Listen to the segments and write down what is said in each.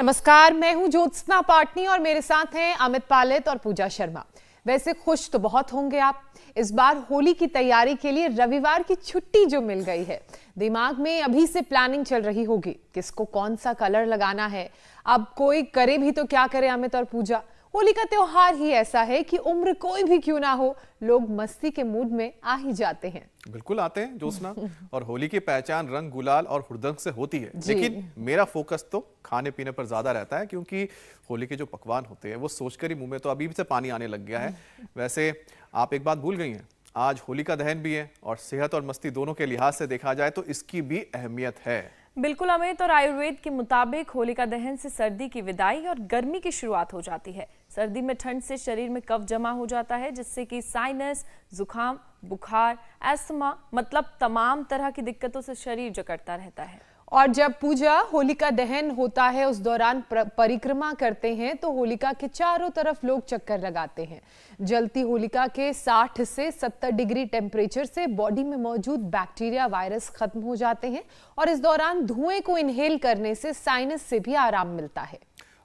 नमस्कार, मैं हूं ज्योत्सना पाटनी और मेरे साथ हैं अमित पालित और पूजा शर्मा। वैसे खुश तो बहुत होंगे आप, इस बार होली की तैयारी के लिए रविवार की छुट्टी जो मिल गई है। दिमाग में अभी से प्लानिंग चल रही होगी, किसको कौन सा कलर लगाना है। अब कोई करे भी तो क्या करे अमित और पूजा, होली का त्योहार ही ऐसा है कि उम्र कोई भी क्यों ना हो, लोग मस्ती के मूड में आ ही जाते हैं। बिल्कुल आते हैं ज्योत्सना, और होली की पहचान रंग, गुलाल और हुड़दंग से होती है। लेकिन मेरा फोकस तो खाने पीने पर ज्यादा रहता है, क्योंकि होली के जो पकवान होते हैं वो सोचकर ही मुंह में तो अभी से पानी आने लग गया है। वैसे आप एक बात भूल गई हैं, आज होलिका दहन भी है और सेहत और मस्ती दोनों के लिहाज से देखा जाए तो इसकी भी अहमियत है। बिल्कुल अमित, और आयुर्वेद के मुताबिक होलिका दहन से सर्दी की विदाई और गर्मी की शुरुआत हो जाती है। सर्दी में ठंड से शरीर में कफ जमा हो जाता है, जिससे कि साइनस, जुकाम, बुखार, अस्थमा मतलब तमाम तरह की दिक्कतों से शरीर जकड़ता रहता है। और जब पूजा होलिका दहन होता है उस दौरान परिक्रमा करते हैं तो होलिका के चारों तरफ लोग चक्कर लगाते हैं। जलती होलिका के 60 से 70 डिग्री टेम्परेचर से बॉडी में मौजूद बैक्टीरिया, वायरस खत्म हो जाते हैं और इस दौरान धुएं को इनहेल करने से साइनस से भी आराम मिलता है।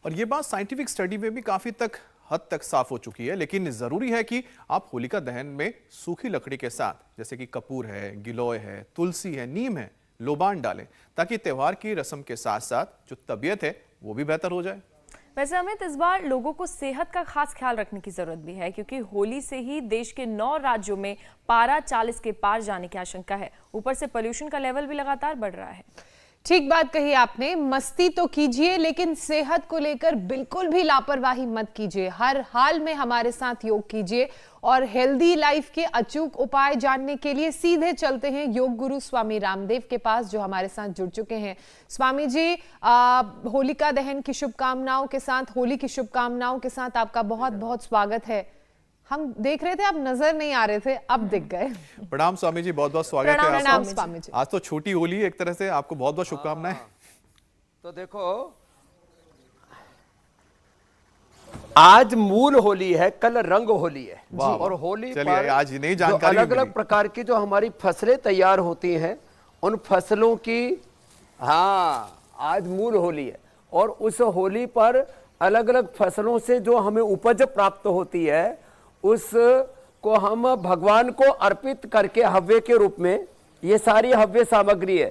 और ये बात साइंटिफिक स्टडी में भी काफी हद तक साफ हो चुकी है। लेकिन जरूरी है कि आप होलिका दहन में सूखी लकड़ी के साथ, जैसे कि कपूर है, गिलोय है, तुलसी है, नीम है, लोबान डालें, ताकि त्योहार की रस्म के साथ साथ जो तबीयत है वो भी बेहतर हो जाए। वैसे अमित, इस बार लोगों को सेहत का खास ख्याल रखने की जरूरत भी है, क्योंकि होली से ही देश के 9 राज्यों में पारा 40 के पार जाने की आशंका है। ऊपर से पोल्यूशन का लेवल भी लगातार बढ़ रहा है। ठीक बात कही आपने, मस्ती तो कीजिए लेकिन सेहत को लेकर बिल्कुल भी लापरवाही मत कीजिए। हर हाल में हमारे साथ योग कीजिए और हेल्दी लाइफ के अचूक उपाय जानने के लिए सीधे चलते हैं योग गुरु स्वामी रामदेव के पास, जो हमारे साथ जुड़ चुके हैं। स्वामी जी, होलिका दहन की शुभकामनाओं के साथ, होली की शुभकामनाओं के साथ आपका बहुत बहुत स्वागत है। हम देख रहे थे आप नजर नहीं आ रहे थे, अब दिख गए। प्रणाम स्वामी जी, बहुत बहुत स्वागत है प्रणाम स्वामी जी। आज तो छोटी होली एक तरह से, आपको बहुत बहुत शुभकामनाएं। तो देखो, आज मूल होली है, कल रंग होली है। और होली पर आज नई जानकारी, अलग अलग प्रकार की जो हमारी फसलें तैयार होती हैं, उन फसलों की आज मूल होली है। और उस होली पर अलग अलग फसलों से जो हमें उपज प्राप्त होती है, उसको हम भगवान को अर्पित करके हव्य के रूप में, ये सारी हव्य सामग्री है,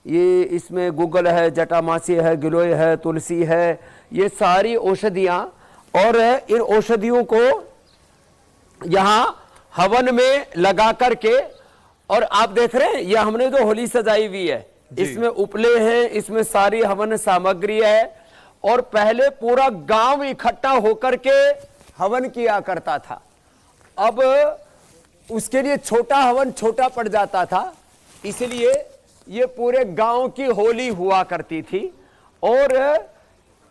ये इसमें गुग्गल है, जटामासी है, गिलोय है, तुलसी है, ये सारी औषधियां, और इन औषधियों को यहाँ हवन में लगा करके, और आप देख रहे हैं ये हमने जो होली सजाई हुई है, इसमें उपले हैं, इसमें सारी हवन सामग्री है। और पहले पूरा गांव इकट्ठा होकर के हवन किया करता था। अब उसके लिए छोटा हवन छोटा पड़ जाता था, इसलिए ये पूरे गांव की होली हुआ करती थी। और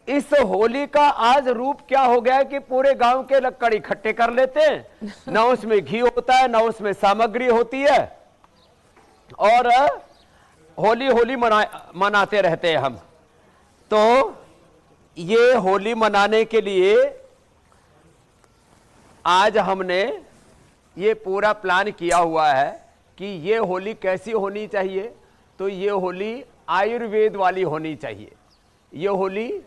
इस होली का आज रूप क्या हो गया है कि पूरे गांव के लक्कड़ इकट्ठे कर लेते हैं, ना उसमें घी होता है, ना उसमें सामग्री होती है, और होली होली मनाते रहते हैं हम। तो ये होली मनाने के लिए आज हमने ये पूरा प्लान किया हुआ है कि ये होली कैसी होनी चाहिए। तो ये होली आयुर्वेद वाली होनी चाहिए, ये होली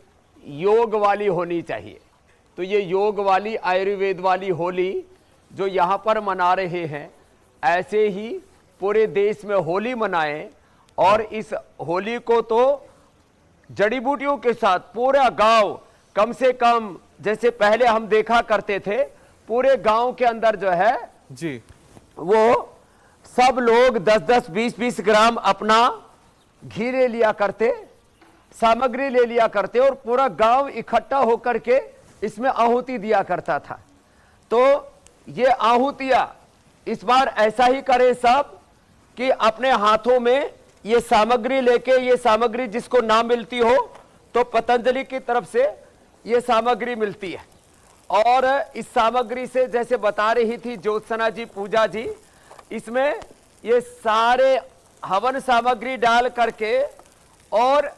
योग वाली होनी चाहिए। तो ये योग वाली, आयुर्वेद वाली होली जो यहाँ पर मना रहे हैं, ऐसे ही पूरे देश में होली मनाएं। और इस होली को तो जड़ी बूटियों के साथ पूरा गांव, कम से कम जैसे पहले हम देखा करते थे, पूरे गांव के अंदर जो है जी, वो सब लोग 10-10, 20-20 ग्राम अपना घी ले लिया करते, सामग्री ले लिया करते, और पूरा गांव इकट्ठा होकर के इसमें आहुति दिया करता था। तो ये आहुतियां इस बार ऐसा ही करें सब कि अपने हाथों में ये सामग्री लेके, ये सामग्री जिसको ना मिलती हो तो पतंजलि की तरफ से ये सामग्री मिलती है। और इस सामग्री से, जैसे बता रही थी ज्योत्सना जी, पूजा जी, इसमें ये सारे हवन सामग्री डाल करके, और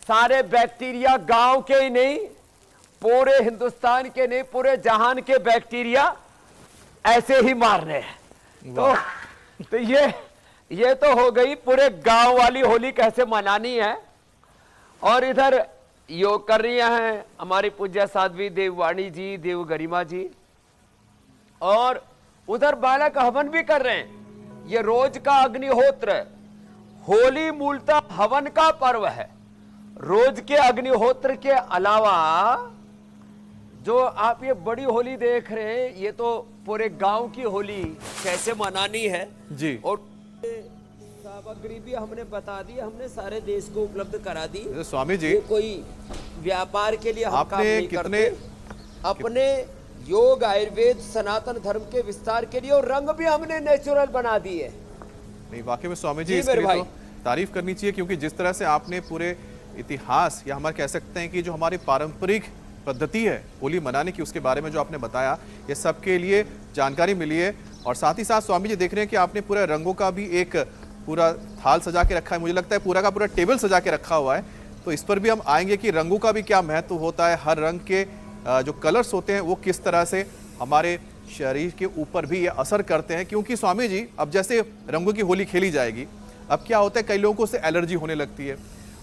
सारे बैक्टीरिया, गांव के ही नहीं, पूरे हिंदुस्तान के नहीं, पूरे जहान के बैक्टीरिया ऐसे ही मारने हैं। तो ये तो हो गई पूरे गांव वाली होली कैसे मनानी है। और इधर योग कर रही हैं हमारी पूज्य साध्वी देववाणी जी, देव गरिमा जी, और उधर बालक हवन भी कर रहे हैं। ये रोज का अग्निहोत्र है। होली मूलतः हवन का पर्व है। रोज के अग्निहोत्र के अलावा जो आप ये बड़ी होली देख रहे हैं, ये तो पूरे गांव की होली कैसे मनानी है जी। और सामग्री भी हमने बता दी, हमने सारे देश को उपलब्ध करा दी। स्वामी जी, ये कोई व्यापार के लिए हम आपने काम नहीं कितने करते। अपने योग, आयुर्वेद, सनातन धर्म के विस्तार के लिए, और रंग भी हमने नेचुरल बना दिए। नहीं, वाकई में स्वामी जी जी इसके मेरे लिए तो भाई। तारीफ करनी चाहिए, क्योंकि जिस तरह से आपने पूरे इतिहास या हमारे कह सकते हैं कि जो हमारी पारंपरिक पद्धति है होली मनाने की, उसके बारे में जो आपने बताया, ये सबके लिए जानकारी मिली है। और साथ ही साथ स्वामी जी देख रहे हैं कि आपने पूरे रंगों का भी एक पूरा थाल सजा के रखा है, मुझे लगता है पूरा का पूरा टेबल सजा के रखा हुआ है। तो इस पर भी हम आएंगे कि रंगों का भी क्या महत्व होता है, हर रंग के जो कलर्स होते हैं वो किस तरह से हमारे शरीर के ऊपर भी ये असर करते हैं। क्योंकि स्वामी जी अब जैसे रंगों की होली खेली जाएगी, अब क्या होता है कई लोगों को उससे एलर्जी होने लगती है,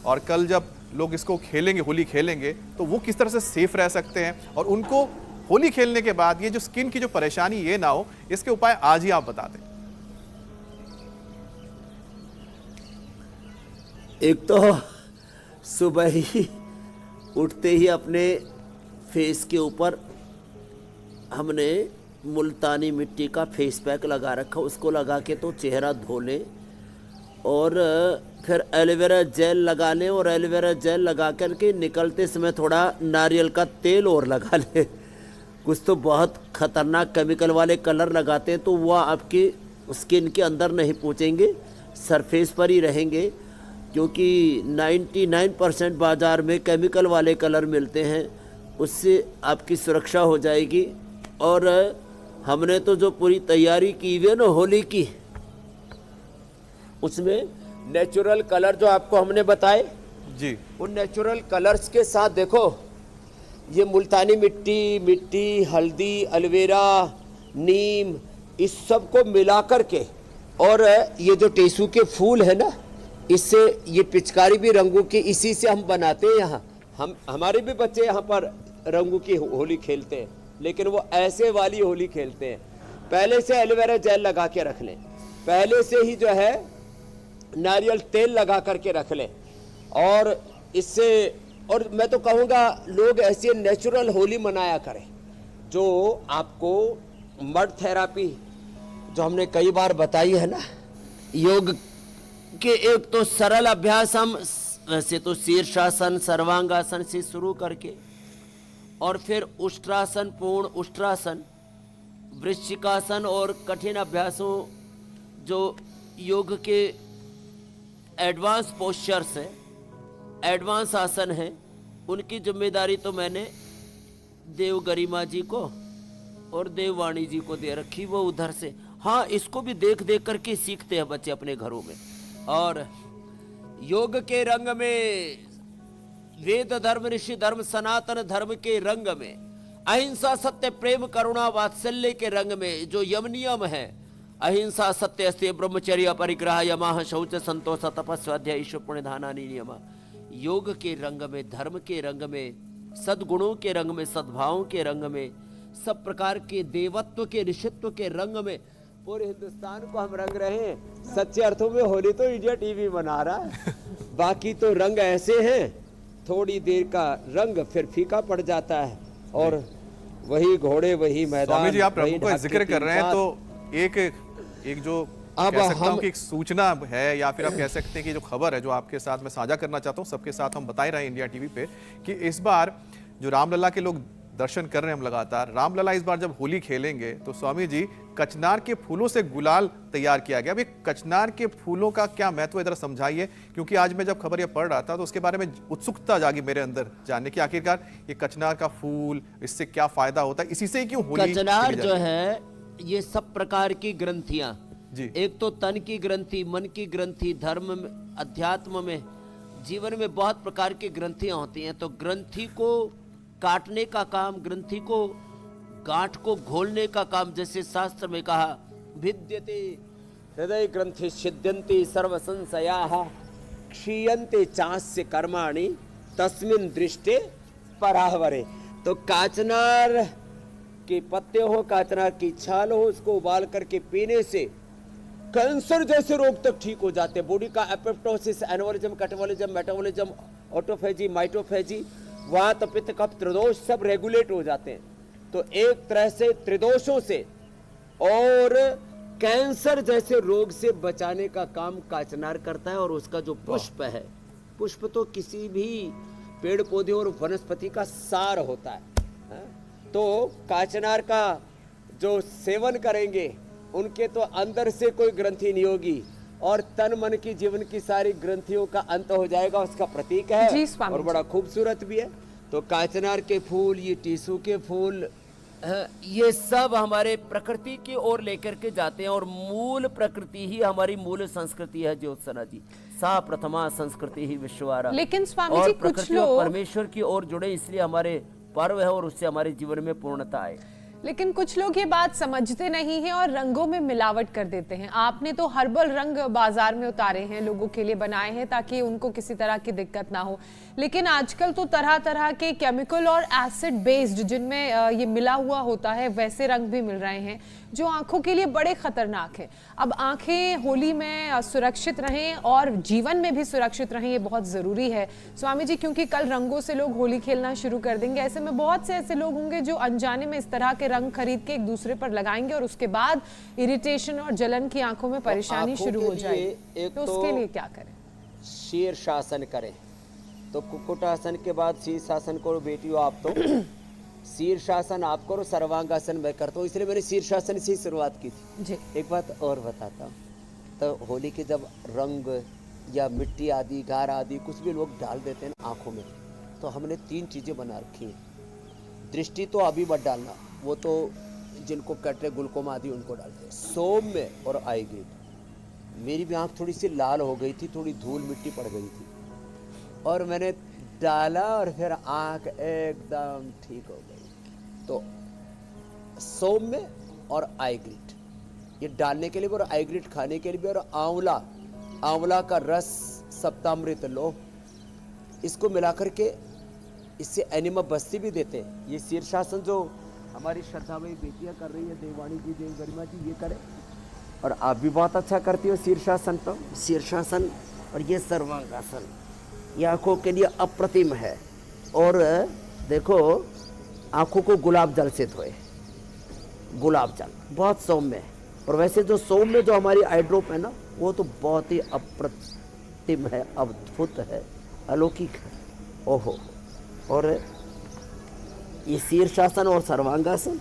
और कल जब लोग इसको खेलेंगे, होली खेलेंगे, तो वो किस तरह से सेफ रह सकते हैं, और उनको होली खेलने के बाद ये जो स्किन की जो परेशानी ये ना हो, इसके उपाय आज ही आप बता दें। एक तो सुबह ही उठते ही अपने फेस के ऊपर हमने मुल्तानी मिट्टी का फेस पैक लगा रखा, उसको लगा के तो चेहरा धो लें, और फिर एलोवेरा जेल लगा लें, और एलोवेरा जेल लगा कर के निकलते समय थोड़ा नारियल का तेल और लगा लें। कुछ तो बहुत ख़तरनाक केमिकल वाले कलर लगाते हैं, तो वह आपकी स्किन के अंदर नहीं पहुँचेंगे, सरफेस पर ही रहेंगे, क्योंकि 99% बाज़ार में केमिकल वाले कलर मिलते हैं, उससे आपकी सुरक्षा हो जाएगी। और हमने तो जो पूरी तैयारी की हुई है ना होली की, उसमें नेचुरल कलर जो आपको हमने बताए जी, उन नेचुरल कलर्स के साथ देखो, ये मुल्तानी मिट्टी, हल्दी, एलोवेरा, नीम, इस सब को मिला कर के, और ये जो टेसू के फूल है ना, इससे ये पिचकारी भी रंगों की इसी से हम बनाते हैं। यहाँ हमारे भी बच्चे यहाँ पर रंगों की होली खेलते हैं, लेकिन वो ऐसे वाली होली खेलते हैं। पहले से एलोवेरा जेल लगा के रख लें, पहले से ही जो है नारियल तेल लगा करके रख लें, और इससे, और मैं तो कहूँगा लोग ऐसे नेचुरल होली मनाया करें। जो आपको मड थेरापी जो हमने कई बार बताई है ना, योग के एक तो सरल अभ्यास हम वैसे तो शीर्षासन, सर्वांगासन से शुरू करके, और फिर उष्ट्रासन, पूर्ण उष्ट्रासन, वृश्चिकासन और कठिन अभ्यासों जो योग के एडवांस पोस्चर्स हैं, एडवांस आसन हैं, उनकी जिम्मेदारी तो मैंने देव गरिमा जी को और देववाणी जी को दे रखी। वो उधर से, हाँ, इसको भी देख देख करके सीखते हैं बच्चे अपने घरों में। और योग के रंग में, वेद धर्म, ऋषि धर्म, सनातन धर्म के रंग में, अहिंसा, सत्य, प्रेम, करुणा, वात्सल्य के रंग में जो यम नियम है, अहिंसा, सत्य, अस्त्य, ब्रह्मचर्य, परिग्रह, यमः, शौच, संतोष, तपः, स्वाध्याय, ईश्वर, पुण्यधानानि नियम, योग के रंग में, धर्म के रंग में, सद्गुणों के रंग में, सद्भावों के रंग में, सब प्रकार के देवत्व के, ऋषित्व के रंग में पूरे हिंदुस्तान को हम रंग रहे हैं। सच्चे अर्थों में होली तो इंडिया टीवी मना रहा है। बाकी तो रंग ऐसे हैं, थोड़ी देर का रंग फिर फीका पड़ जाता है, और वही घोड़े, वही मैदान। स्वामी जी आप रंगों का जिक्र कर रहे हैं, तो एक जो अब कह सकता हूं हम- कि एक सूचना है, या फिर आप कह सकते हैं कि जो खबर है जो आपके साथ मैं साझा करना चाहता हूं, सबके साथ हम बता ही रहे हैं इंडिया टीवी पे, कि इस बार जो रामलला के लोग दर्शन कर रहे हैं हम लगातार, रामलला इस बार जब होली खेलेंगे तो स्वामी जी कचनार के फूलों से गुलाल तैयार किया गया। अब ये कचनार के फूलों का क्या महत्व है, इधर समझाइए, क्योंकि आज मैं जब खबर ये पढ़ रहा था तो उसके बारे में उत्सुकता जागी मेरे अंदर जानने की, आखिरकार ये कचनार का फूल, इससे क्या फायदा होता है, इसी से ही क्यों होली कचनार खेली जो जाती है, ये सब प्रकार की ग्रंथियां, जी। एक तो तन की ग्रंथि, मन की ग्रंथि, धर्म में, अध्यात्म में, जीवन में बहुत प्रकार की ग्रंथियां होती हैं। तो ग्रंथि को काटने का काम, ग्रंथि को, गांठ को घोलने का काम, जैसे शास्त्र में कहा, भिद्यते हृदय ग्रंथि छिद्यन्ति सर्व संशयाः, क्षीयन्ते चास्य कर्माणि तस्मिन दृष्टे परावरे। तो काचनार के पत्ते हो, काचनार की छाल हो, उसको उबाल करके पीने से कैंसर जैसे रोग तक ठीक हो जाते हैं। बॉडी का apoptosis, aneurysm, catabolism, metabolism, autophagy, mitophagy, वात, पित्त, कफ, त्रिदोष सब रेगुलेट हो जाते हैं। तो एक तरह से त्रिदोषों से और कैंसर जैसे रोग से बचाने का काम काचनार करता है। और उसका जो पुष्प है, पुष्प तो किसी भी पेड़ पौधे और वनस्पति का सार होता है। तो काचनार का जो सेवन करेंगे उनके तो अंदर से कोई ग्रंथि नहीं होगी और तन मन की जीवन की सारी ग्रंथियों का अंत हो जाएगा, उसका प्रतीक है। जी स्वामी और बड़ा खूबसूरत भी है। तो काचनार के फूल, ये टीसू के फूल, ये सब हमारे प्रकृति की ओर लेकर के जाते हैं। और मूल प्रकृति ही हमारी मूल संस्कृति है ज्योत्सना जी। सा प्रथमा संस्कृति ही विश्वारा। लेकिन स्वामी और जी, कुछ प्रकृति और लोग परमेश्वर की ओर जुड़े, इसलिए हमारे पर्व है और उससे हमारे जीवन में पूर्णता आए। लेकिन कुछ लोग ये बात समझते नहीं हैं और रंगों में मिलावट कर देते हैं। आपने तो हर्बल रंग बाजार में उतारे हैं, लोगों के लिए बनाए हैं ताकि उनको किसी तरह की दिक्कत ना हो। लेकिन आजकल तो तरह तरह के केमिकल और एसिड बेस्ड जिनमें ये मिला हुआ होता है वैसे रंग भी मिल रहे हैं जो आंखों के लिए बड़े खतरनाक हैं। अब आंखें होली में सुरक्षित रहें और जीवन में भी सुरक्षित रहें, ये बहुत जरूरी है स्वामी जी, क्योंकि कल रंगों से लोग होली खेलना शुरू कर देंगे। ऐसे में बहुत से ऐसे लोग होंगे जो अनजाने में इस तरह के रंग खरीद के एक दूसरे पर लगाएंगे और उसके बाद इरिटेशन और जलन की आंखों में परेशानी शुरू हो जाएगी। तो उसके लिए क्या करें? शीर्षासन करें। तो कुक्कुटासन के बाद शीर्षासन करो बेटियों आप तो। शीर्षासन आप करो, सर्वांगासन मैं करता हूँ, इसलिए मैंने शीर्षासन से ही शुरुआत की थी जी। एक बात और बताता हूँ। तो होली के जब रंग या मिट्टी आदि, गार आदि कुछ भी लोग डाल देते हैं ना आंखों में, तो हमने 3 चीजें बना रखी हैं। दृष्टि तो अभी मत डालना, वो तो जिनको कटरे ग्लूकोमा आदि उनको डालते हैं। सौम्य और आई ग्रेड। मेरी भी आंख थोड़ी सी लाल हो गई थी, थोड़ी धूल मिट्टी पड़ गई थी और मैंने डाला और फिर आंख एकदम ठीक हो गई। तो सौम्य और आई ग्रेड ये डालने के लिए भी और आई ग्रेड खाने के लिए भी। और आंवला, आंवला का रस, सप्तामृत लो, इसको मिलाकर के इससे एनिमा बस्ती भी देते हैं। ये शीर्षासन जो हमारी श्रद्धामयी बेटियां कर रही है, देववाणी जी, देव गरिमा जी, ये करें। और आप भी बहुत अच्छा करती हो शीर्षासन। तो शीर्षासन और ये सर्वांगासन ये आंखों के लिए अप्रतिम है। और देखो आंखों को गुलाब जल से धोए, गुलाब जल बहुत सौम्य है। और वैसे जो सौम्य जो हमारी आई ड्रॉप है ना, वो तो बहुत ही अप्रतिम है, अद्भुत है, अलौकिक है। ओहो। और ये शीर्षासन और सर्वांगासन,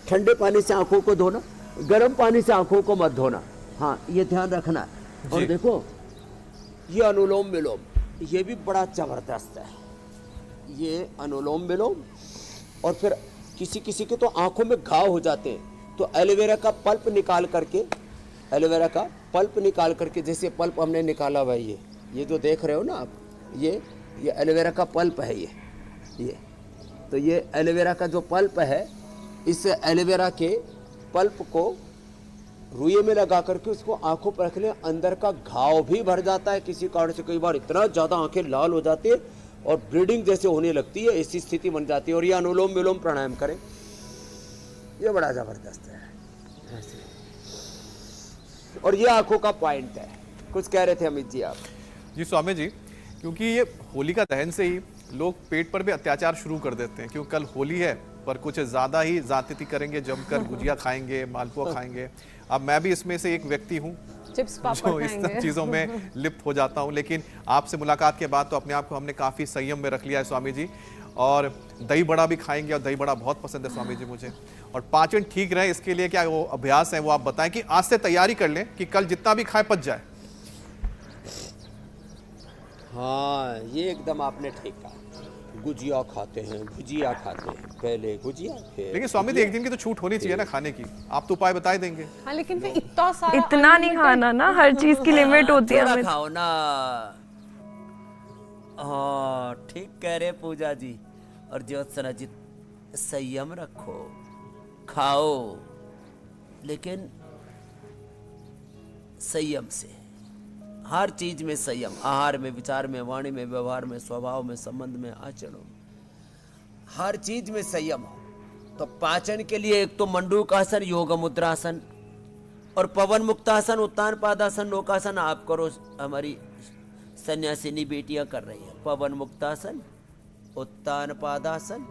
ठंडे पानी से आंखों को धोना, गर्म पानी से आंखों को मत धोना। हाँ, ये ध्यान रखना। और देखो ये अनुलोम विलोम, ये भी बड़ा जबरदस्त है। ये अनुलोम विलोम। और फिर किसी किसी के तो आंखों में घाव हो जाते हैं, तो एलोवेरा का पल्प निकाल करके, एलोवेरा का पल्प निकाल करके, जैसे पल्प हमने निकाला हुआ है, ये जो देख रहे हो ना आप, ये एलोवेरा का पल्प है। ये तो ये एलोवेरा का जो पल्प है, इस एलोवेरा के पल्प को रुई में लगा करके उसको आंखों पर रख लें, अंदर का घाव भी भर जाता है। किसी कारण से कई बार इतना ज़्यादा आंखें लाल हो जाती है और ब्लीडिंग जैसे होने लगती है, ऐसी स्थिति बन जाती है। और ये अनुलोम विलोम प्राणायाम करें, ये बड़ा ज़बरदस्त है। और ये आंखों का पॉइंट है। कुछ कह रहे थे अमित जी आप? जी स्वामी जी, क्योंकि ये होलिका दहन से ही लोग पेट पर भी अत्याचार शुरू कर देते हैं, क्योंकि कल होली है पर कुछ ज्यादा ही जातिती करेंगे, जमकर गुजिया खाएंगे, मालपुआ खाएंगे। अब मैं भी इसमें से एक व्यक्ति हूँ जो इस सब चीजों में लिप्त हो जाता हूँ। लेकिन आपसे मुलाकात के बाद तो अपने आप को हमने काफी संयम में रख लिया है स्वामी जी। और दही बड़ा भी खाएंगे, और दही बड़ा बहुत पसंद है स्वामी जी मुझे। और पाचन ठीक रहे इसके लिए क्या वो अभ्यास है वो आप बताएं, कि आज से तैयारी कर लें कि कल जितना भी खाए पच जाए। हाँ, ये एकदम आपने ठीक कहा। गुजिया खाते हैं, भुजिया खाते हैं, पहले गुजिया फिर। लेकिन स्वामी जी एक दिन की तो छूट होनी चाहिए ना खाने की, आप तो उपाय बता देंगे। हाँ, लेकिन फिर इतना सारा इतना नहीं खाना ना, हर चीज की लिमिट होती है। थोड़ा खाओ ना। हाँ, ठीक कह रहे पूजा जी और ज्योत्सना जी, संयम रखो, खाओ लेकिन संयम से। हर चीज में संयम, आहार में, विचार में, वाणी में, व्यवहार में, स्वभाव में, संबंध में, आचरणों में, हर चीज में संयम हो। तो पाचन के लिए एक तो मंडूकासन, योग मुद्रासन और पवन मुक्तासन, उत्तान पादासन, नौकासन आप करो। हमारी सन्यासिनी बेटियां कर रही है। पवन मुक्तासन, उत्तान पादासन,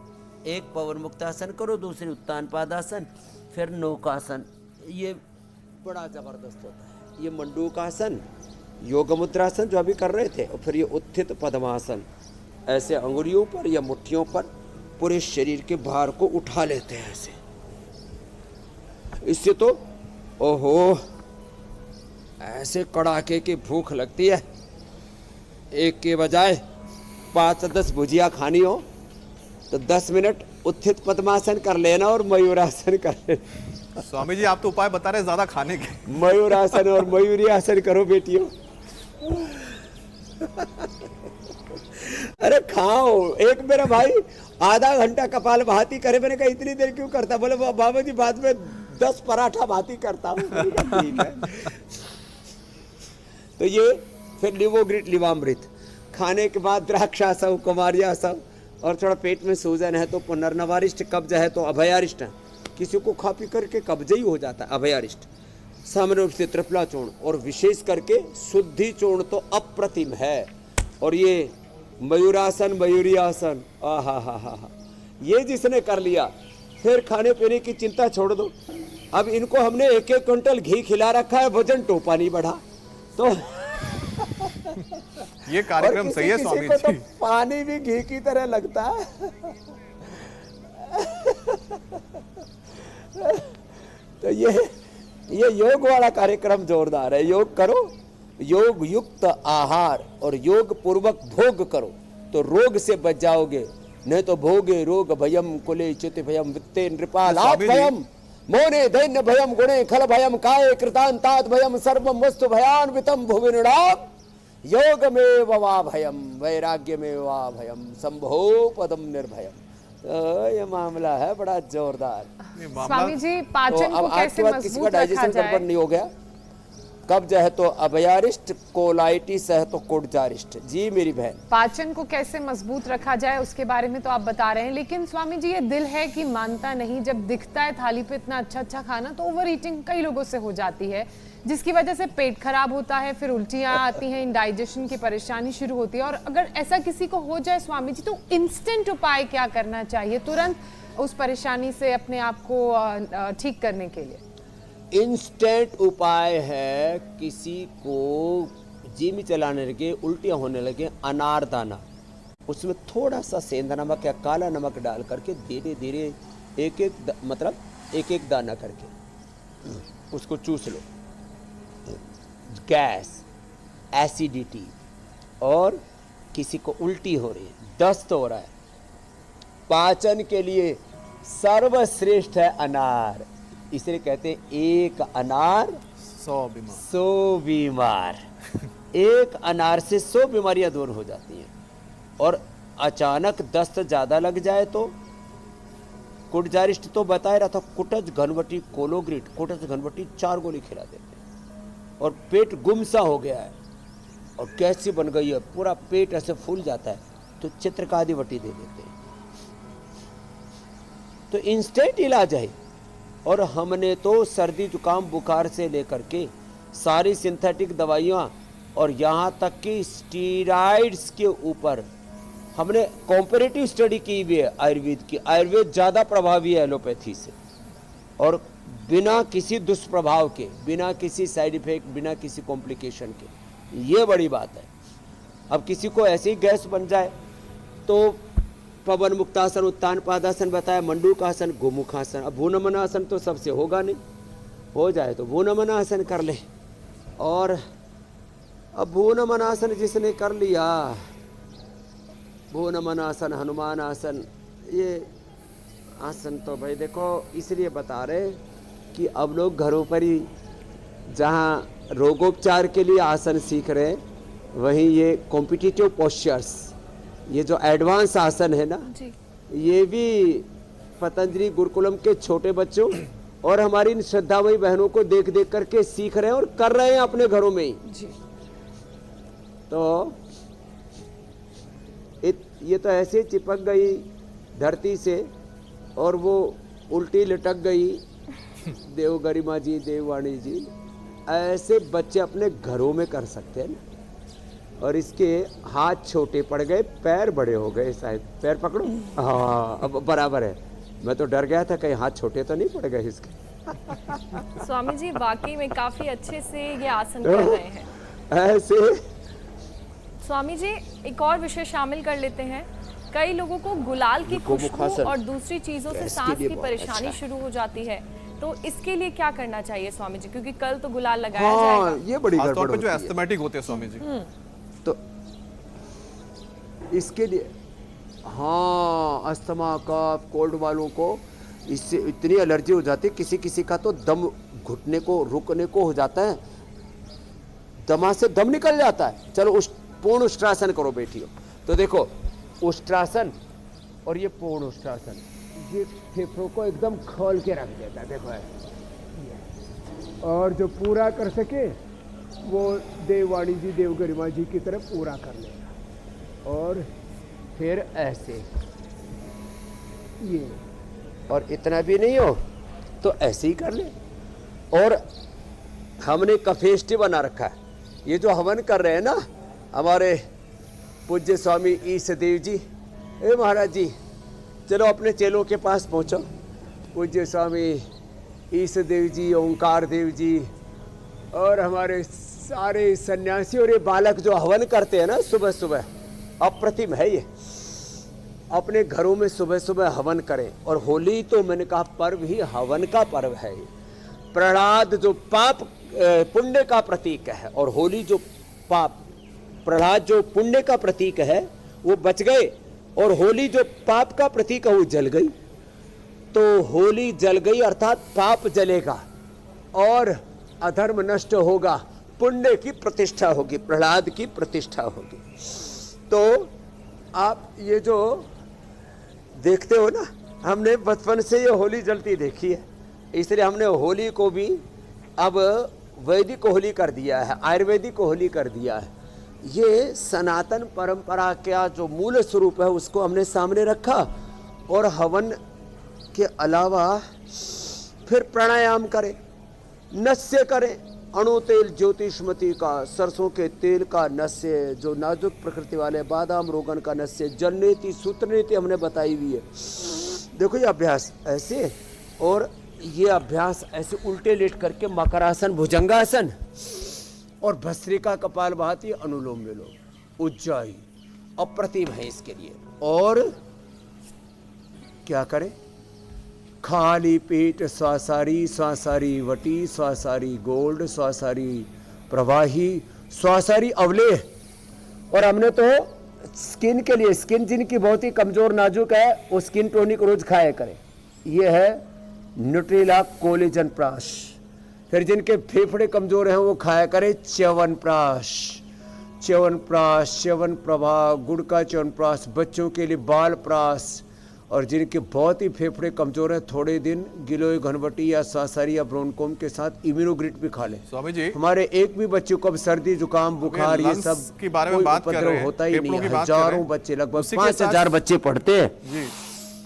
एक पवन मुक्तासन करो, दूसरी उत्तान पादासन, फिर नौकासन। ये बड़ा जबरदस्त होता है। ये मंडूकासन, योग मुद्रासन जो अभी कर रहे थे, और फिर ये उत्थित पद्मासन, ऐसे अंगुलियों पर या मुट्ठियों पर पूरे शरीर के भार को उठा लेते हैं ऐसे। इससे तो ओहो ऐसे कड़ाके की भूख लगती है। एक के बजाय 5-10 भुजिया खानी हो तो 10 मिनट उत्थित पद्मासन कर लेना और मयूरासन कर लेना। स्वामी जी आप तो उपाय बता रहे हैं ज्यादा खाने के। मयूरासन और मयूरी आसन करो बेटियों। अरे खाओ। एक मेरा भाई आधा घंटा कपाल भाती करे, मैंने कहा इतनी देर क्यों करता? बोले बाबा जी बाद में 10 पराठा भाती करता हूँ। ठीक है। तो ये फिर लिवोग्रिट, लिवामृत खाने के बाद द्राक्षासव, कुमारियासव, और थोड़ा पेट में सूजन है तो पुनर्नवारिष्ट, कब्ज है तो अभयारिष्ट। किसी को खा पी करके कब्ज ही हो जाता है, अभयारिष्ट। सामान्य रूप से त्रिफला चूर्ण, और विशेष करके शुद्धि चूर्ण तो अप्रतिम है। और ये मयूरासन, मयूरी आसन, आहा हा हा हा, ये जिसने कर लिया फिर खाने पीने की चिंता छोड़ दो। अब इनको हमने 1-1 क्विंटल घी खिला रखा है, वजन टोपा नहीं बढ़ा। तो ये कार्यक्रम सही है स्वामी तो जी। पानी भी घी की तरह लगता है। तो ये योग वाला कार्यक्रम जोरदार है। योग करो, योग युक्त आहार और योग पूर्वक भोग करो तो रोग से बच जाओगे। नहीं तो भोगे रोग भयम, कुले चित भयम, वित्ते नृपालाप भयम, मोने दैन्य भयम, गुणे खल भयम, काय कृतांतात भयम, सर्वम वस्तु भयान्वितम भुवि नृणाम, योग में वा भयम, वैराग्य में वा भयम, संभो पदम निर्भयम। तो ये मामला है बड़ा जोरदार। स्वामी जी पाचन को कैसे किसी का मजबूत रखा डाइजेशन जाए? गड़बड़ नहीं हो गया, कब्ज है तो अभयारिष्ट, कोलाइटिस है तो कुटजारिष्ट। जी मेरी बहन, पाचन को कैसे मजबूत रखा जाए उसके बारे में तो आप बता रहे हैं, लेकिन स्वामी जी ये दिल है कि मानता नहीं। जब दिखता है थाली पे इतना अच्छा अच्छा खाना तो ओवर ईटिंग कई लोगों से हो जाती है, जिसकी वजह से पेट खराब होता है, फिर उल्टियां आती हैं, इंडाइजेशन की परेशानी शुरू होती है। और अगर ऐसा किसी को हो जाए स्वामी जी तो इंस्टेंट उपाय क्या करना चाहिए तुरंत उस परेशानी से अपने आप को ठीक करने के लिए? इंस्टेंट उपाय है, किसी को जिम चलाने लगे, उल्टियां होने लगे, अनार दाना, उसमें थोड़ा सा सेंधा नमक या काला नमक डाल करके धीरे धीरे एक एक दाना करके उसको चूस लो। गैस, एसिडिटी, और किसी को उल्टी हो रही है, दस्त हो रहा है, पाचन के लिए सर्वश्रेष्ठ है अनार। इसलिए कहते हैं एक अनार 100 बीमार। एक अनार से 100 बीमारियां दूर हो जाती हैं। और अचानक दस्त ज्यादा लग जाए तो कुटजारिष्ट तो बताया रहा था, कुटज घनवटी कोलोग्रिट, कुटज घनवटी 4 गोली खिला देते हैं। और पेट गुमसा हो गया है और कैसी बन गई है, पूरा पेट ऐसे फूल जाता है तो चित्रकादिवटी दे देते हैं। तो इंस्टेंट इलाज है। और हमने तो सर्दी जुकाम बुखार से लेकर के सारी सिंथेटिक दवाइयाँ और यहाँ तक कि स्टीरॉइड्स के ऊपर हमने कॉम्परेटिव स्टडी की हुई है आयुर्वेद की। आयुर्वेद ज़्यादा प्रभावी है एलोपैथी से, और बिना किसी दुष्प्रभाव के, बिना किसी साइड इफेक्ट, बिना किसी कॉम्प्लिकेशन के। ये बड़ी बात है। अब किसी को ऐसी गैस बन जाए तो पवन मुक्तासन, उत्तान पादासन बताया, मंडूकासन, गोमुखासन। अब भूनमनासन तो सबसे होगा नहीं, हो जाए तो भूनमनासन कर ले। और अब भूनमनासन जिसने कर लिया, भूनमनासन, हनुमान आसन, ये आसन तो भाई देखो इसलिए बता रहे कि अब लोग घरों पर ही जहाँ रोगोपचार के लिए आसन सीख रहे हैं, वहीं ये कॉम्पिटिटिव पोस्चर्स, ये जो एडवांस आसन है ना जी। ये भी पतंजलि गुरुकुलम के छोटे बच्चों और हमारी इन श्रद्धामयी बहनों को देख देख करके सीख रहे हैं और कर रहे हैं अपने घरों में ही। जी। तो ये तो ऐसे चिपक गई धरती से और वो उल्टी लटक गई। देव गरिमा जी, देववाणी जी, ऐसे बच्चे अपने घरों में कर सकते हैं ना। और इसके हाथ छोटे पड़ गए, पैर बड़े हो गए शायद। पैर पकड़ो, हाँ अब बराबर है। मैं तो डर गया था कहीं हाथ छोटे तो नहीं पड़ गए इसके। स्वामी जी वाकई में काफी अच्छे से ये आसन कर रहे हैं। ऐसे स्वामी जी एक और विषय शामिल कर लेते हैं। कई लोगों को गुलाल की खुशबू और दूसरी चीजों से सांस की परेशानी शुरू हो जाती है, तो इसके लिए क्या करना चाहिए स्वामी जी? क्योंकि कल तो गुलाल लगाया जाएगा। ये बड़ी खासतौर गड़बड़ पे जो होती है। एस्थमेटिक होते हैं स्वामी जी, तो इसके लिए हाँ, अस्थमा कफ कोल्ड वालों को इससे इतनी एलर्जी हो जाती है। किसी किसी का तो दम घुटने को रुकने को हो जाता है, दमा से दम निकल जाता है। चलो पूर्ण उष्ट्रासन करो बेटियों। तो देखो उष्ट्रासन और ये पूर्ण उष्ट्रासन, ये फेफड़ों को एकदम खोल के रख देता है। देखो ऐसे। और जो पूरा कर सके वो देववाणी जी, देव गरिमा जी की तरफ पूरा कर लेगा। और फिर ऐसे ये, और इतना भी नहीं हो तो ऐसे ही कर ले। और हमने कफेष्टि बना रखा है। ये जो हवन कर रहे हैं ना हमारे पूज्य स्वामी ईश देव जी, ए महाराज जी चलो अपने चेलों के पास पहुंचो। पूज्य स्वामी ईश देव जी, ओंकार देव जी और हमारे सारे सन्यासी और ये बालक जो हवन करते हैं ना सुबह सुबह, अप्रतिम है ये। अपने घरों में सुबह सुबह हवन करें। और होली तो मैंने कहा पर्व ही हवन का पर्व है। प्रहलाद जो पाप पुण्य का प्रतीक है, और होली जो प्रहलाद जो पुण्य का प्रतीक है वो बच गए, और होली जो पाप का प्रतीक है वो जल गई। तो होली जल गई अर्थात पाप जलेगा और अधर्म नष्ट होगा, पुण्य की प्रतिष्ठा होगी, प्रहलाद की प्रतिष्ठा होगी। तो आप ये जो देखते हो ना, हमने बचपन से ये होली जलती देखी है, इसलिए हमने होली को भी अब वैदिक होली कर दिया है, आयुर्वेदिक होली कर दिया है। ये सनातन परंपरा का जो मूल स्वरूप है उसको हमने सामने रखा। और हवन के अलावा फिर प्राणायाम करें, नस्य करें, अणु तेल ज्योतिषमती का, सरसों के तेल का नस्य, जो नाजुक प्रकृति वाले बादाम रोगन का नस्य, जलनेति सूत्रनेति हमने बताई हुई है। देखो ये अभ्यास ऐसे, और ये अभ्यास ऐसे उल्टे लेट करके मकरासन, भुजंगासन और भस्त्रिका कपालभाति, अनुलोम विलोम, उज्जाई अप्रतिम है इसके लिए। और क्या करें? खाली पेट स्वासारी, स्वासारी वटी, स्वासारी गोल्ड, स्वासारी प्रवाही, स्वासारी अवलेह। और हमने तो स्किन के लिए, स्किन जिनकी बहुत ही कमजोर नाजुक है वो स्किन टोनिक रोज खाया करें। ये है न्यूट्रिला कोलेजन प्राश। फिर जिनके फेफड़े कमजोर हैं वो खाया करें च्यवनप्राश, च्यवनप्राश, च्यवन प्रभा, गुड़ का च्यवनप्राश, बच्चों के लिए बाल प्राश। और जिनके बहुत ही फेफड़े कमजोर हैं थोड़े दिन गिलोय घनवटी या सासारी या ब्रोनकोम के साथ इम्यूनोग्रिट भी खा लें। स्वामी जी हमारे एक भी बच्चे को अब सर्दी जुकाम बुखार ये सब के बारे में बात कर रहे हैं, होता ही फेफड़ों नहीं। की बात कर रहे हजारों हैं। बच्चे, लगभग उसी के 5000 बच्चे पढ़ते हैं। जी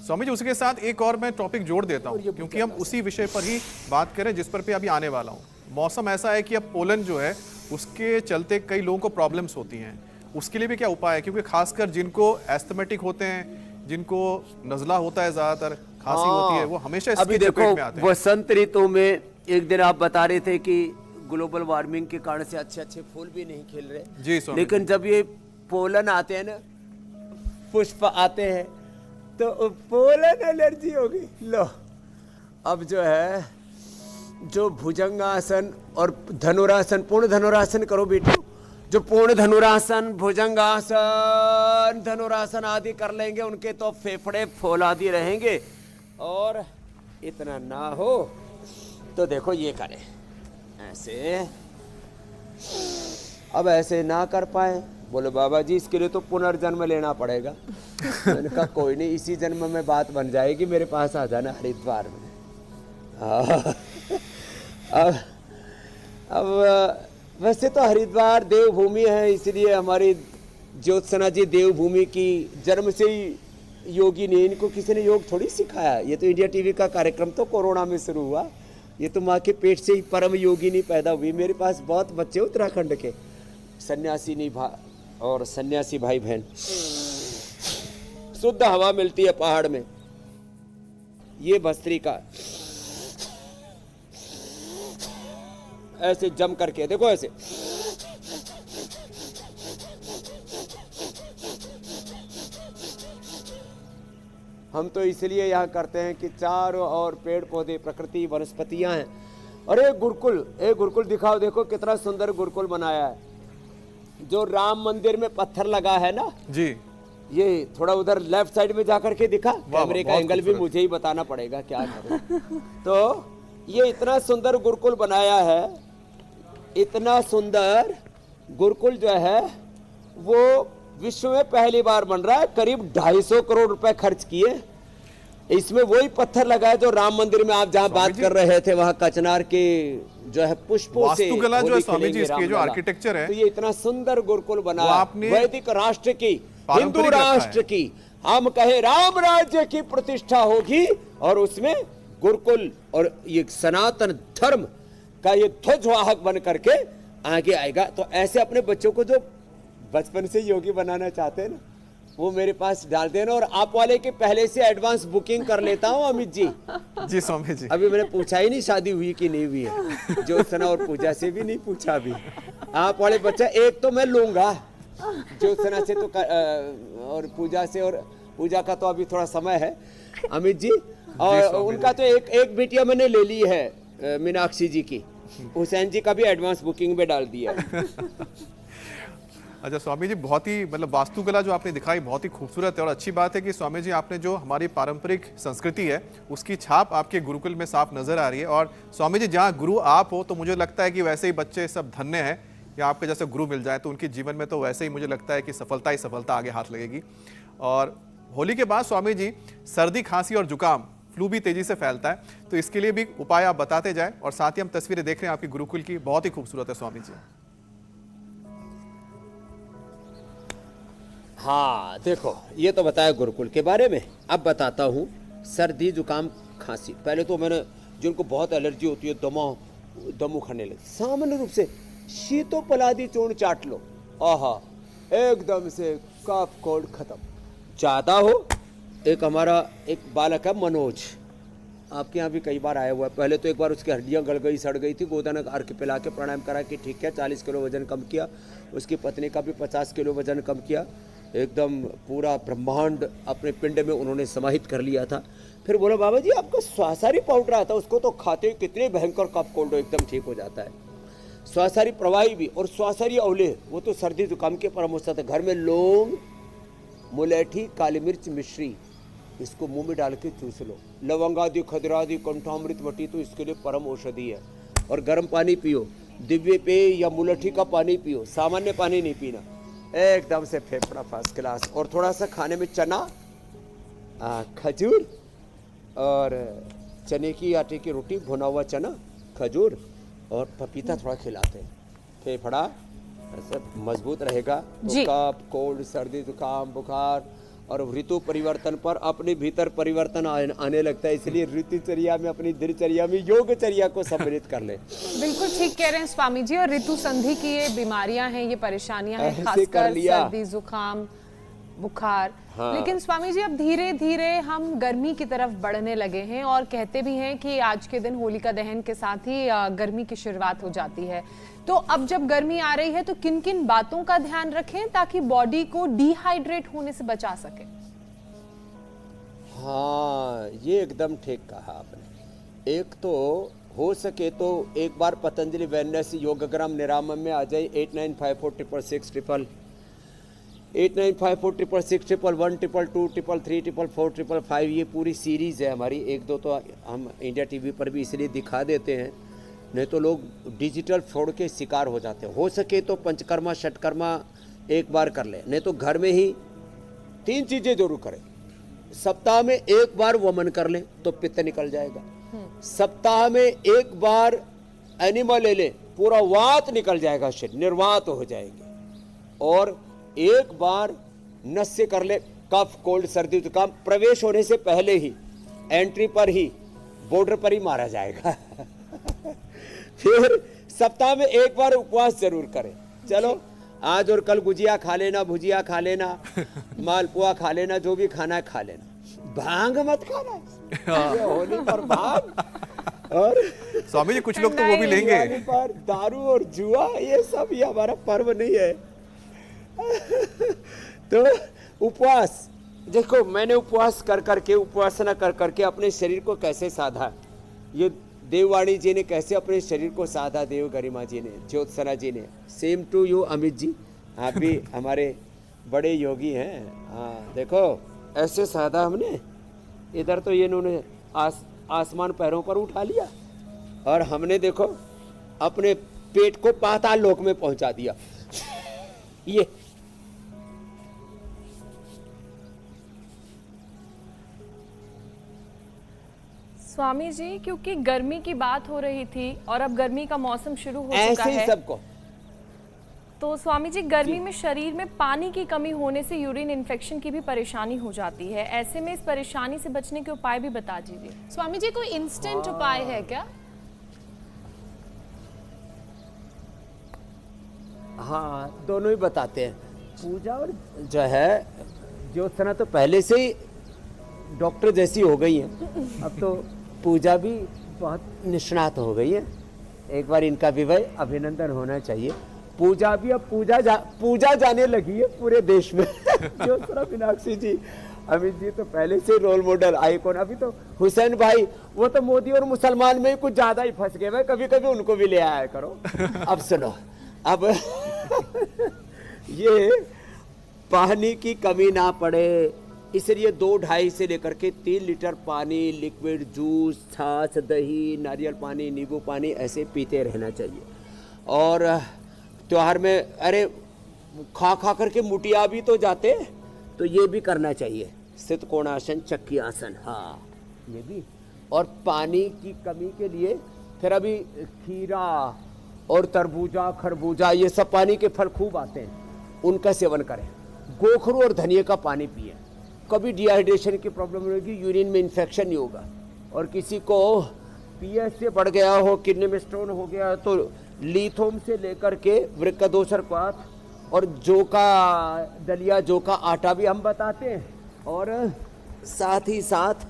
स्वामी जी, उसके साथ एक और मैं टॉपिक जोड़ देता हूँ, क्योंकि हम उसी विषय पर ही बात करें जिस पर अभी आने वाला हूँ। मौसम ऐसा है कि अब पोलन जो है उसके चलते कई लोगों को प्रॉब्लम्स होती हैं, उसके लिए भी क्या उपाय है? क्योंकि खासकर जिनको एस्थमेटिक होते हैं, जिनको नजला होता है, ज्यादातर खांसी होती है, वो हमेशा इसकी चपेट में आते हैं। वसंत ऋतु में एक दिन आप बता रहे थे कि ग्लोबल वार्मिंग के कारण से अच्छे अच्छे फूल भी नहीं खिल रहे। जी स्वामी, लेकिन जब ये पोलन आते हैं ना, पुष्प आते हैं, तो पोलन एलर्जी होगी। लो अब जो है, जो भुजंगासन और धनुरासन, पूर्ण धनुरासन करो बेटी। जो पूर्ण धनुरासन, भुजंगासन, धनुरासन आदि कर लेंगे उनके तो फेफड़े फौलादी रहेंगे। और इतना ना हो तो देखो ये करें ऐसे। अब ऐसे ना कर पाए, बोले बाबा जी इसके लिए तो पुनर्जन्म लेना पड़ेगा। मैंने कहा कोई नहीं, इसी जन्म में बात बन जाएगी, मेरे पास आ जाना हरिद्वार में। अब वैसे तो हरिद्वार देवभूमि है, इसलिए हमारी ज्योत्सना जी देवभूमि की जन्म से ही योगी ने, इनको किसी ने योग थोड़ी सिखाया। ये तो इंडिया टीवी का कार्यक्रम तो कोरोना में शुरू हुआ। ये तो माँ के पेट से ही परम योगिनी पैदा हुई। मेरे पास बहुत बच्चे उत्तराखंड के सन्यासी और सन्यासी भाई बहन। शुद्ध हवा मिलती है पहाड़ में। ये भस्त्रिका ऐसे जम करके देखो, ऐसे हम तो इसलिए यहाँ करते हैं कि चारों ओर पेड़ पौधे, प्रकृति, वनस्पतियां हैं। और एक गुरुकुल दिखाओ, देखो कितना सुंदर गुरुकुल बनाया है। जो राम मंदिर में पत्थर लगा है ना जी, ये थोड़ा उधर लेफ्ट साइड में जाकर के दिखा, कैमरे का बहुत एंगल भी मुझे ही बताना पड़ेगा क्या करूं। तो ये इतना सुंदर गुरुकुल बनाया है, इतना सुंदर गुरुकुल जो है वो विश्व में पहली बार बन रहा है। करीब 250 करोड़ रुपए खर्च किए। इसमें वही पत्थर लगाए जो राम मंदिर में आप जहां बात कर रहे थे, वहां कचनार के जो है पुष्पों से वास्तुकला जो है स्वामी जी, खेलेंगे इसके जो रामलला। आर्किटेक्चर है, तो ये इतना सुंदर गुरुकुल बना, आपने वैदिक राष्ट्र की, हिंदू पारंपरिक रखा है। राष्ट्र की, हम कहे राम राज्य की प्रतिष्ठा होगी, और उसमें गुरुकुल और ये सनातन धर्म का ये ध्वजवाहक बन करके आगे आएगा। तो ऐसे अपने बच्चों को जो बचपन से योगी बनाना चाहते हैं ना, वो मेरे पास डाल देना। और आप वाले के पहले से एडवांस बुकिंग कर लेता हूँ अमित जी। जी स्वामी जी। अभी मैंने पूछा ही नहीं शादी हुई कि नहीं हुई है, ज्योत्सना और पूजा से भी नहीं पूछा अभी। आप वाले बच्चा एक तो मैं लूंगा, ज्योत्सना से तो और पूजा से, और पूजा का तो अभी थोड़ा समय है अमित जी। और उनका तो एक बिटिया मैंने ले ली है, मीनाक्षी जी की। हुसैन जी का भी एडवांस बुकिंग में डाल दिया। अच्छा स्वामी जी, बहुत ही मतलब वास्तुकला जो आपने दिखाई बहुत ही खूबसूरत है। और अच्छी बात है कि स्वामी जी आपने जो हमारी पारंपरिक संस्कृति है उसकी छाप आपके गुरुकुल में साफ नजर आ रही है। और स्वामी जी, जहाँ गुरु आप हो तो मुझे लगता है कि वैसे ही बच्चे सब धन्य हैं, या आपके जैसे गुरु मिल जाए तो उनके जीवन में तो वैसे ही मुझे लगता है कि सफलता ही सफलता आगे हाथ लगेगी। और होली के बाद स्वामी जी सर्दी, खांसी और जुकाम, फ्लू भी तेजी से फैलता है, तो इसके लिए भी उपाय आप बताते जाएं। और साथ ही हम तस्वीरें देख रहे हैं आपकी गुरुकुल की, बहुत ही खूबसूरत है स्वामी जी। हाँ देखो, ये तो बताया गुरुकुल के बारे में। अब बताता हूँ सर्दी, जुकाम, खांसी। पहले तो मैंने, जिनको बहुत एलर्जी होती है, दम उखड़ने लगे, सामान्य रूप से शीतोपलादी चूर्ण चाट लो, आहा एकदम से कफ कोल्ड खत्म। ज्यादा हो, एक हमारा एक बालक है मनोज, आपके यहाँ भी कई बार आया हुआ है। पहले तो एक बार उसकी हड्डियाँ गल गई, सड़ गई थी, गोदाना अर्घ पिला के प्राणायाम करा के ठीक है, 40 किलो वजन कम किया। उसकी पत्नी का भी 50 किलो वजन कम किया। एकदम पूरा ब्रह्मांड अपने पिंड में उन्होंने समाहित कर लिया था। फिर बोला, बाबा जी आपका स्वासारी पाउडर आता है, उसको तो खाते ही कितने भयंकर कफ कोल्ड एकदम ठीक हो जाता है। स्वासारी प्रवाही भी, और स्वासारी औले, वो तो सर्दी जुकाम के परम औषध है। घर में लौंग, मुलेठी, काली मिर्च, मिश्री, इसको मुंह में डाल के चूस लो। लवंगादि, खदरादि, कंठामृत, वटी तो इसके लिए परम औषधि है। और गर्म पानी पियो, दिव्य पेय या मुलेठी का पानी पियो, सामान्य पानी नहीं पीना, एकदम से फेफड़ा फर्स्ट क्लास। और थोड़ा सा खाने में चना, खजूर और चने की आटे की रोटी, भुना हुआ चना, खजूर और पपीता थोड़ा खिलाते हैं, फेफड़ा ऐसे मजबूत रहेगा। तो कफ, कोल्ड, सर्दी, जुकाम, बुखार और ऋतु परिवर्तन पर अपने भीतर परिवर्तन आने लगता है। इसलिए ऋतुचर्या में, अपनी दिनचर्या में योगचर्या को सम्मिलित कर ले। बिल्कुल ठीक कह रहे हैं स्वामी जी। और ऋतु संधि की ये बीमारियां हैं, ये परेशानियां हैं, ऐसे खासकर कर लिया। सर्दी, जुकाम, बुखार। हाँ। लेकिन स्वामी जी अब धीरे धीरे हम गर्मी की तरफ बढ़ने लगे हैं, और कहते भी हैं कि आज के दिन होलिका दहन के साथ ही गर्मी की शुरुआत हो जाती है। तो अब जब गर्मी आ रही है तो किन किन बातों का ध्यान रखें ताकि बॉडी को डिहाइड्रेट होने से बचा सके? हाँ, ये एकदम ठीक कहा आपने। एक तो हो सके तो एक बार पतंजलि वेलनेस योगग्राम निरामम में आ जाए, 89546666, 895466112222334455, ये पूरी सीरीज़ है हमारी। एक दो तो हम इंडिया टीवी पर भी इसलिए दिखा देते हैं, नहीं तो लोग डिजिटल फ्रॉड के शिकार हो जाते हैं। हो सके तो पंचकर्मा षटकर्मा एक बार कर ले, नहीं तो घर में ही 3 चीज़ें जरूर करें। सप्ताह में एक बार वमन कर लें तो पित्त निकल जाएगा। सप्ताह में एक बार एनिमल ले लें, पूरा वात निकल जाएगा, शरीर निर्वात हो जाएंगे। और एक बार नस से कर ले कफ, कोल्ड, सर्दी, जुकाम, प्रवेश होने से पहले ही, एंट्री पर ही, बॉर्डर पर ही मारा जाएगा। फिर सप्ताह में एक बार उपवास जरूर करें। चलो आज और कल गुजिया खा लेना, भुजिया खा लेना, मालपुआ खा लेना, जो भी खाना है खा लेना, भांग मत खाना। ये होली पर भांग, और स्वामी जी कुछ लोग तो वो भी लेंगे। दिवाली पर दारू और जुआ, ये सब ये हमारा पर्व नहीं है। तो उपवास, देखो मैंने उपवास कर करके, उपासना कर करके अपने शरीर को कैसे साधा, ये देववाणी जी ने कैसे अपने शरीर को साधा, देव गरिमा जी ने, ज्योत्सना जी ने। Same to you Amit ji, आप भी हमारे बड़े योगी हैं। हाँ देखो ऐसे साधा हमने, इधर तो ये इन्होंने आसमान पैरों पर उठा लिया, और हमने देखो अपने पेट को पाताल लोक में पहुंचा दिया। ये स्वामी जी, क्योंकि गर्मी की बात हो रही थी और अब गर्मी का मौसम शुरू हो चुका ऐसे ही है, सबको, तो स्वामी जी गर्मी में शरीर में पानी की कमी होने से यूरिन इन्फेक्शन की भी परेशानी हो जाती है। ऐसे में इस परेशानी से बचने के उपाय भी बता दीजिए। स्वामी जी कोई इंस्टेंट उपाय है क्या? हाँ दोनों ही बताते हैं। पूजा और जो है ज्योत्सना तो पहले से ही डॉक्टर जैसी हो गई है, अब तो पूजा भी बहुत निष्णात हो गई है। एक बार इनका भी भाई अभिनंदन होना चाहिए। पूजा भी अब पूजा जाने लगी है पूरे देश में। ज्योत्सना मीनाक्षी जी, अमित जी तो पहले से रोल मॉडल आइकॉन। अभी तो हुसैन भाई, वो तो मोदी और मुसलमान में कुछ ज्यादा ही फंस गए भाई, कभी कभी उनको भी ले आया करो। अब सुनो, अब ये पानी की कमी ना पड़े, इसलिए 2-2.5 से लेकर के 3 लीटर पानी, लिक्विड जूस, छाछ, दही, नारियल पानी, नींबू पानी ऐसे पीते रहना चाहिए। और त्योहार में अरे खा खा करके मुटिया भी तो जाते, तो ये भी करना चाहिए, सित कोणासन, चक्की आसन, हाँ ये भी। और पानी की कमी के लिए फिर अभी खीरा और तरबूजा, खरबूजा, ये सब पानी के फल खूब आते हैं, उनका सेवन करें। गोखरू और धनिया का पानी पिए, कभी डिहाइड्रेशन की प्रॉब्लम होगी, यूरिन में इन्फेक्शन नहीं होगा। और किसी को पीएच से बढ़ गया हो, किडनी में स्टोन हो गया, तो लीथोम से लेकर के वृक्कदोषरपात और जौ का दलिया, जौ का आटा भी हम बताते हैं। और साथ ही साथ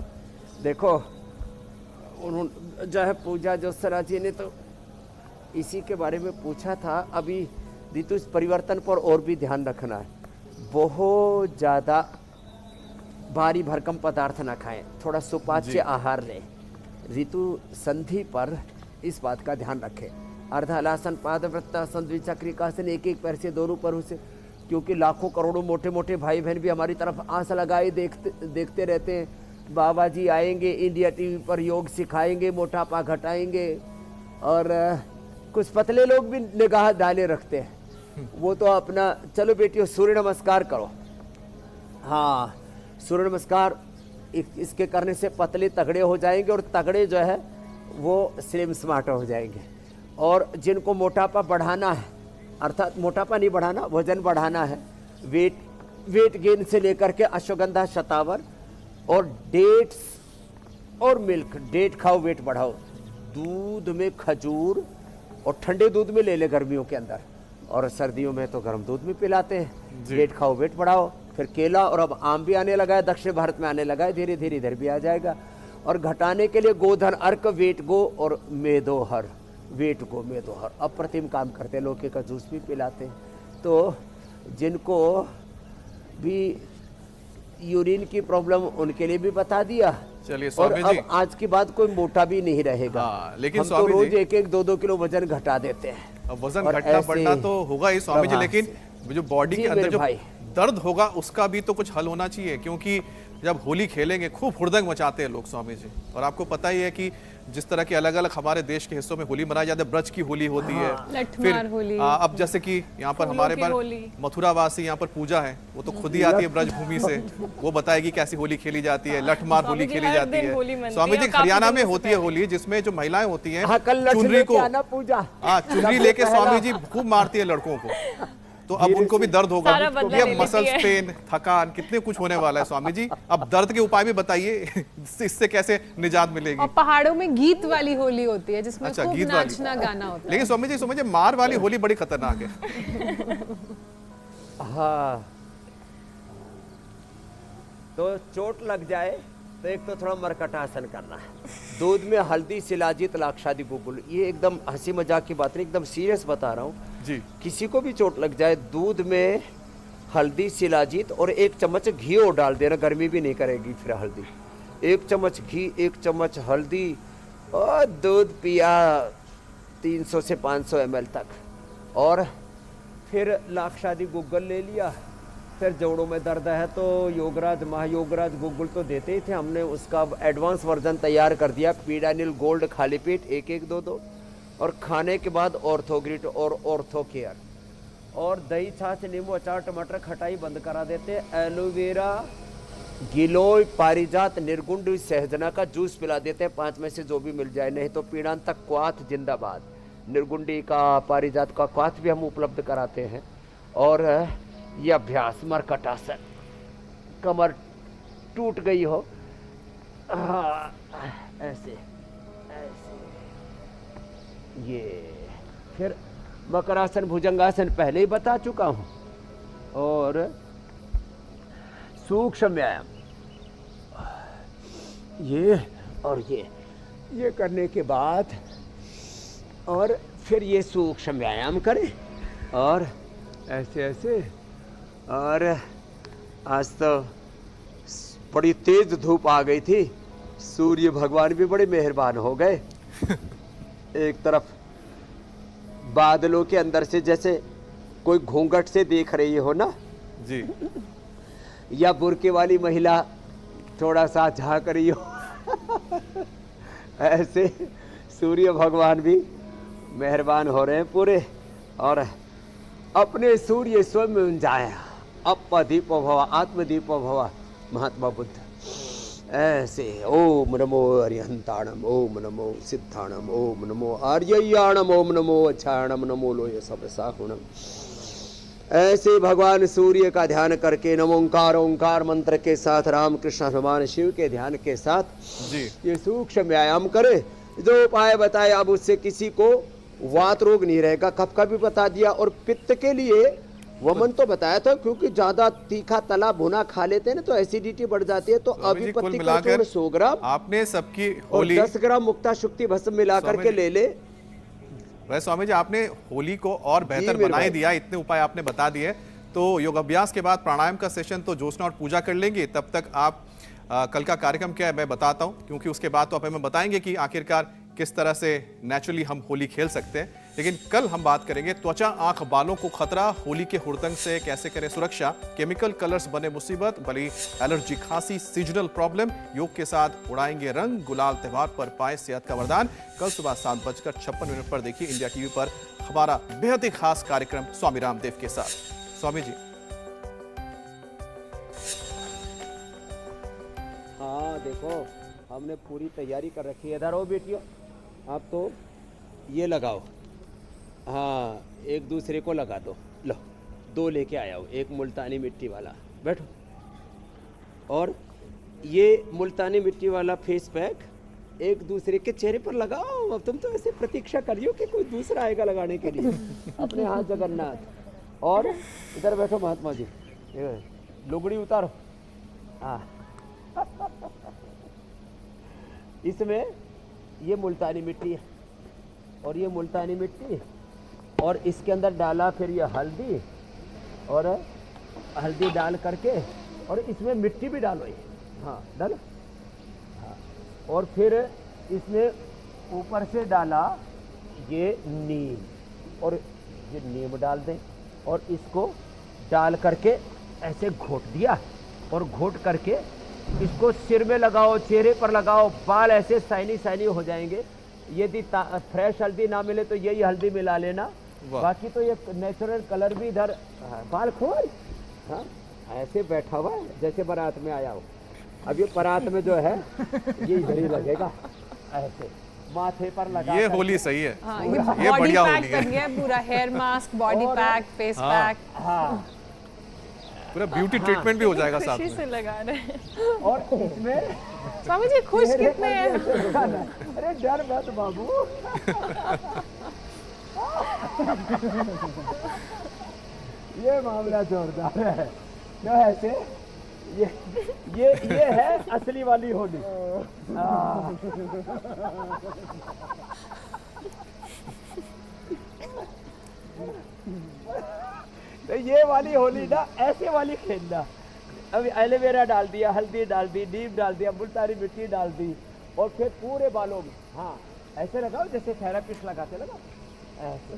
देखो उन्होंने जो है पूजा ज्योत्सना जी ने तो इसी के बारे में पूछा था। अभी ऋतु परिवर्तन पर और भी ध्यान रखना है, बहुत ज़्यादा भारी भरकम पदार्थ ना खाएं, थोड़ा सुपाच्य आहार लें। ऋतु संधि पर इस बात का ध्यान रखें। अर्धहलासन, पादवृत्तासन, द्विचक्रिकासन, एक पैर से दोनों पैरों से, क्योंकि लाखों करोड़ों मोटे मोटे भाई बहन भी हमारी तरफ आंख लगाए देखते रहते हैं। बाबा जी आएंगे, इंडिया टीवी पर योग सिखाएंगे, मोटापा घटाएंगे, और कुछ पतले लोग भी निगाह डाले रखते हैं। वो तो अपना, चलो बेटियों सूर्य नमस्कार करो, हाँ सूर्य नमस्कार, इसके करने से पतले तगड़े हो जाएंगे, और तगड़े जो है वो स्लिम स्मार्ट हो जाएंगे। और जिनको मोटापा बढ़ाना है, अर्थात मोटापा नहीं बढ़ाना, वजन बढ़ाना है, वेट गेन से लेकर के अश्वगंधा, शतावर और डेट्स और मिल्क, डेट खाओ वेट बढ़ाओ, दूध में खजूर और ठंडे दूध में ले ले गर्मियों के अंदर, और सर्दियों में तो गर्म दूध में पिलाते हैं। डेट खाओ वेट बढ़ाओ, फिर केला, और अब आम भी आने लगा है, दक्षिण भारत में आने लगा है, धीरे धीरे इधर भी आ जाएगा। और घटाने के लिए गोधन, अर्क, वेट गो और मेदोहर, वेट गो मेदोहर अप्रतिम काम करते हैं। लौकी का जूस भी पिलाते हैं। तो जिनको भी यूरिन की प्रॉब्लम, उनके लिए भी बता दिया। चलिए और स्वामी जी, अब आज के बाद कोई मोटा भी नहीं रहेगा। हाँ, लेकिन हम तो स्वामी रोज जी 1-2 किलो वजन घटा देते हैं। अब वजन और घटना ऐसे बढ़ना तो होगा ही स्वामी जी, प्रभाव लेकिन जो बॉडी जी के अंदर मेरे जो भाई। दर्द होगा उसका भी तो कुछ हल होना चाहिए, क्योंकि जब होली खेलेंगे खूब हुड़दंग मचाते हैं लोग स्वामी जी। और आपको पता ही है कि जिस तरह के अलग अलग हमारे देश के हिस्सों में होली मनाई जाती है, ब्रज की होली होती है, लठमार होली। अब जैसे कि यहाँ पर हमारे की पर होली। मथुरा वासी यहाँ पर पूजा है, वो तो खुद ही आती है ब्रज भूमि से, वो बताएगी कैसी होली खेली जाती है, लठमार होली जी खेली हर जाती दिन होली है। मनती स्वामी है जी और काफी हरियाणा में दिनों से होती है होली, जिसमें जो महिलाएं होती हैं हाँ, कल लक्ष्मी चुनरी को, आना पूजा। हाँ चुनरी लेके स्वामी जी खूब मारती है लड़कों को, तो अब उनको भी दर्द होगा, सारा बदला ये ले लेती मसल्स है। पेन, थकान, कितने कुछ होने वाला है स्वामी जी। अब दर्द के उपाय भी बताइए, इससे कैसे निजात मिलेगी। और पहाड़ों में गीत वाली होली होती है जिसमें अच्छा, खूब गीत वाली। नाचना गाना होता है। लेकिन स्वामी जी समझिए मार वाली होली बड़ी खतरनाक है। हाँ, तो चोट लग जाए तो एक तो थोड़ा मरकटासन करना है, दूध में हल्दी, शिलाजीत, लाक्षादी, गुगुल। ये एकदम हंसी मजाक की बात नहीं, एकदम सीरियस बता रहा हूँ। जी किसी को भी चोट लग जाए, दूध में हल्दी, शिलाजीत और 1 चम्मच घी और डाल देना, गर्मी भी नहीं करेगी फिर हल्दी। 1 चम्मच घी, 1 चम्मच हल्दी और दूध पिया 300 से 500 ml तक। और फिर लाक्षादी गुग्गल ले लिया। फिर जोड़ों में दर्द है तो योगराज, महायोगराज गुग्गल तो देते ही थे, हमने उसका एडवांस वर्जन तैयार कर दिया, पीडानिल गोल्ड खाली पेट 1-1, 2-2। और खाने के बाद ऑर्थोग्रिट और ऑर्थो केयर और दही, छाछ, नींबू, अचार, टमाटर, खटाई बंद करा देते। एलोवेरा, गिलोय, पारिजात, निर्गुंड, सहजना का जूस पिला देते हैं, 5 में से जो भी मिल जाए। नहीं तो पीड़ान तक क्वाथ जिंदाबाद, निर्गुंडी का, पारिजात का क्वाथ भी हम उपलब्ध कराते हैं। और ये अभ्यास मरकटासन, कमर टूट गई हो, हाँ, ऐसे ऐसे, ये फिर मकरासन, भुजंगासन पहले ही बता चुका हूँ। और सूक्ष्म व्यायाम, ये और ये करने के बाद और फिर ये सूक्ष्म व्यायाम करें और ऐसे ऐसे। और आज तो बड़ी तेज धूप आ गई थी, सूर्य भगवान भी बड़े मेहरबान हो गए। एक तरफ बादलों के अंदर से जैसे कोई घूंघट से देख रही हो ना जी, या बुर्के वाली महिला थोड़ा सा झांक रही हो ऐसे सूर्य भगवान भी मेहरबान हो रहे हैं पूरे। और अपने सूर्य स्वयं जाया, अपदीपो भव, आत्मदीपो भव, महात्मा बुद्ध। ऐसे ओम नमो अरिहंताणम, ओम नमो सिद्धाणम, ओम नमो आर्ययाणम, ओम नमो अच्छाणम, नमो लोय सब साहुणम। ऐसे भगवान सूर्य का ध्यान करके नमोंकार ओंकार मंत्र के साथ, राम कृष्ण हनुमान शिव के ध्यान के साथ जी ये सूक्ष्म व्यायाम करे। जो उपाय बताए, अब उससे किसी को वात रोग नहीं रहेगा। कफ का भी बता दिया। और पित्त के लिए वमन तो बताया था, क्योंकि ज्यादा तीखा तला भुना खा लेते हैं ना तो एसिडिटी बढ़ जाती है। तो स्वामी जी, कुल अभिपत्ति का मिलाकर चूर्ण 100 ग्राम आपने सबकी और होली, 10 ग्राम मुक्ता शुक्ति भस्म मिला स्वामी करके जी, ले ले। वैसे स्वामी जी आपने होली को और बेहतर मेरे बना ही भाई। दिया, इतने उपाय आपने बता दिए। तो योग अभ्यास के बाद प्राणायाम का सेशन तो ज्योत्सना और पूजा कर लेंगे। तब तक आप कल का कार्यक्रम क्या है मैं बताता हूं, क्योंकि उसके बाद तो आप हमें बताएंगे कि आखिरकार किस तरह से नेचुरली हम होली खेल सकते हैं। लेकिन कल हम बात करेंगे त्वचा, आंख, बालों को खतरा, होली के हुड़दंग से कैसे करें सुरक्षा, केमिकल कलर्स बने मुसीबत, भली एलर्जी, खांसी, सीजनल प्रॉब्लम। योग के साथ उड़ाएंगे रंग गुलाल, त्योहार पर पाए सेहत का वरदान। कल सुबह 7:56 पर देखिए इंडिया टीवी पर हमारा बेहद ही खास कार्यक्रम स्वामी रामदेव के साथ। स्वामी जी, हाँ देखो, हमने पूरी तैयारी कर रखी है। इधर आओ बेटियों, आप तो ये लगाओ, हाँ एक दूसरे को लगा दो। लो 2 लेके आया हूँ, एक मुल्तानी मिट्टी वाला, बैठो। और ये मुल्तानी मिट्टी वाला फेस पैक एक दूसरे के चेहरे पर लगाओ। अब तुम तो ऐसे प्रतीक्षा करियो कि कोई दूसरा आएगा लगाने के लिए। अपने हाथ जगन्नाथ। और इधर बैठो महात्मा जी, ये लुगड़ी उतारो। हाँ इसमें ये मुल्तानी मिट्टी है और ये मुल्तानी मिट्टी, और इसके अंदर डाला फिर ये हल्दी, और हल्दी डाल करके, और इसमें मिट्टी भी डालो ये, हाँ डालो, हाँ। और फिर इसमें ऊपर से डाला ये नीम, और ये नीम डाल दें, और इसको डाल करके ऐसे घोट दिया, और घोट करके इसको सिर में लगाओ, चेहरे पर लगाओ, बाल ऐसे शाइनी शाइनी हो जाएंगे। यदि फ्रेश हल्दी ना मिले तो यही हल्दी मिला लेना, बाकी तो ये नेचुरल कलर भी इधर। बाल खोल, हाँ ऐसे बैठा हुआ है जैसे बारात में आया हो। अब ये बारात में जो है ये इधर ही लगेगा, ऐसे माथे पर लगा। ये होली सही है। हाँ, ये बॉडी बढ़िया पैक होली है। बन गया है पूरा, hair mask, body pack, face pack. हाँ, पूरा ब्यूटी ट्रीटमेंट भी हो जाएगा साथ खुशी में। से लगा रहे हैं। और इसमें स्वामी जी खुश कितने हैं? अरे डर मत बाबू। ये मामला जोरदार है। क्यों ऐसे? ये है असली वाली होली। तो ये वाली होली ना, ऐसे वाली खेलना। अभी एलोवेरा डाल दिया, हल्दी डाल दी, नीम डाल दिया, मुल्तानी मिट्टी डाल दी, और फिर पूरे बालों में, हाँ ऐसे लगाओ जैसे थेरेपिस्ट लगाते, लगाओ ऐसे।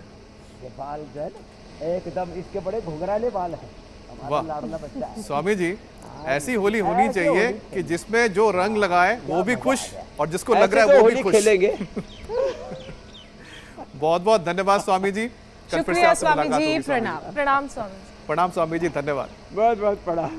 ये बाल जो है ना एकदम, इसके बड़े घुंघराले बाल हैं। हमारा वाह। लाडला बच्चा है। स्वामी जी, ऐसी होली होनी ऐसे चाहिए होली कि जिसमें जो रंग लगाए वो भी खुश और जिसको लग ऐसे रहा तो है वो भी होली खुश। खेलेंगे। बहुत बहुत धन्यवाद स्वामी जी। कल फिर से शुक्रिया आपसे स्वामी मुलाकात जी, होगी स्वामी जी। प्रणाम। प्रणाम स्वामी जी। प्रणाम स्वामी जी, धन्यवाद। बहुत बहुत प्रणाम।